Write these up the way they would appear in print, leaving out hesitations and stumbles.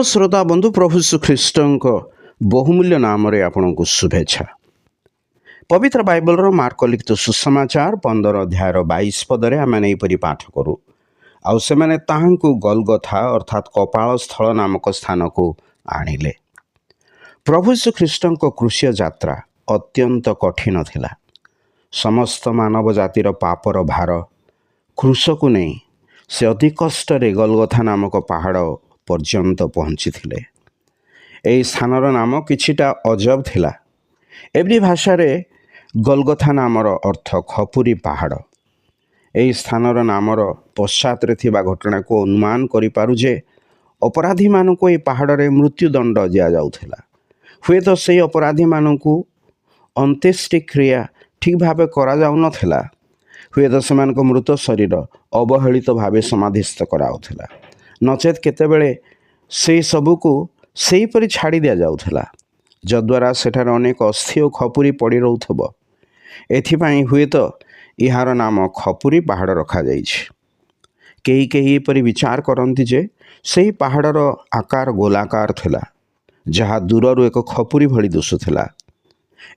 प्रिय श्रोता बंधु प्रभु श्रीख्रीष्ट बहुमूल्य नाम आपण को शुभेच्छा। पवित्र बाइबल मार्क लिखित सुसमाचार 15 अध्याय 22 पदरे आम पाठ करूँ आउ से गलगथा अर्थात कपाल स्थल नामक स्थान को आणिले। प्रभु श्रीख्रीष्ट क्रूसीय यात्रा अत्यंत कठिन थिला। समस्त मानव जातिर पापर भार क्रूस को नहीं से अति कष्ट गलगथा नामक पहाड़ पर्यंत पहुँची थिले। एई स्थानर नाम किछिटा अजब थिला। एब्री भाषा रे गलगथा नामर अर्थ खपुरी पहाड़। एई स्थानर नामर पश्चात थिबा घटना को अनुमान करि पारु जे अपराधी मानकु एई पहाड़ रे मृत्युदंड दिया जाउथिला। हुए तो से अपराधी मानकु अंत्येष्टि क्रिया ठीक भावे करा जाउ नथिला। हुए तो सेमानक मृत शरीर अवहेलित भावे समाधिस्थ कराउथिला। नचेत केतेबेले से सबुको सेही परि छाड़ी दिया जाउथिला, जद्वारा सेठार अनेक अस्थि और खपुरी पड़ी रहउथबो। एथिपाई हुए तो इहार नाम खपुरी पहाड़ रखा जाइछि। केही केही परि विचार करंती जे सेही पहाड़र आकार गोलाकार थिला, जहा दूररु एक खपुरी भली दिसुथिला।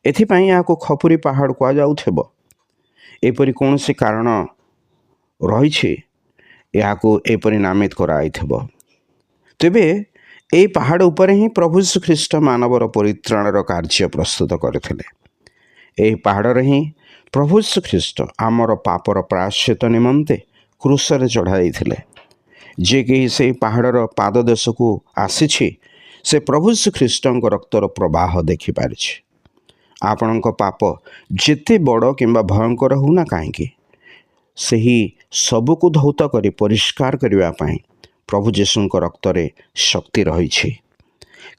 एथिपाई याको खपुरी पहाड़ कुआ जाउथबो। एपरि कोनोसी कारण रहिछि याको एपरि नामित कराइथबो। तेबे ए पहाड़ उपरे ही प्रभु श्रीख्रीष्ट मानवर परित्राणर कार्य प्रस्तुत करथिले। ए पहाड़ ही प्रभु श्रीख्रीष्ट आमर पापर प्रायश्चित निमंते क्रूसरे चढ़ाइथिले। जे कि से पहाड़र पाददेश को आसीछि से प्रभु श्रीख्रीष्ट रक्तर प्रवाह देखि पारिछि। आपणक पाप जेते बड़ किंबा भयंकर होना काहेकि सही सबको धौत करी परिष्कार करने पाई प्रभु जीशुଙ୍କ रक्तरे शक्ति रही।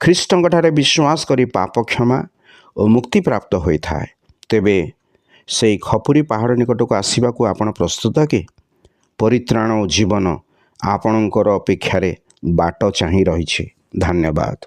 ख्रीष्टଙ୍କ ठारे विश्वास करी पाप क्षमा और मुक्ति प्राप्त होता है। तेबे से खपुरी पहाड़ निकट को आसवा को आपण प्रस्तुत कि परित्राण और जीवन आपणकर अपेक्षारे बाट चाहि रही। धन्यवाद।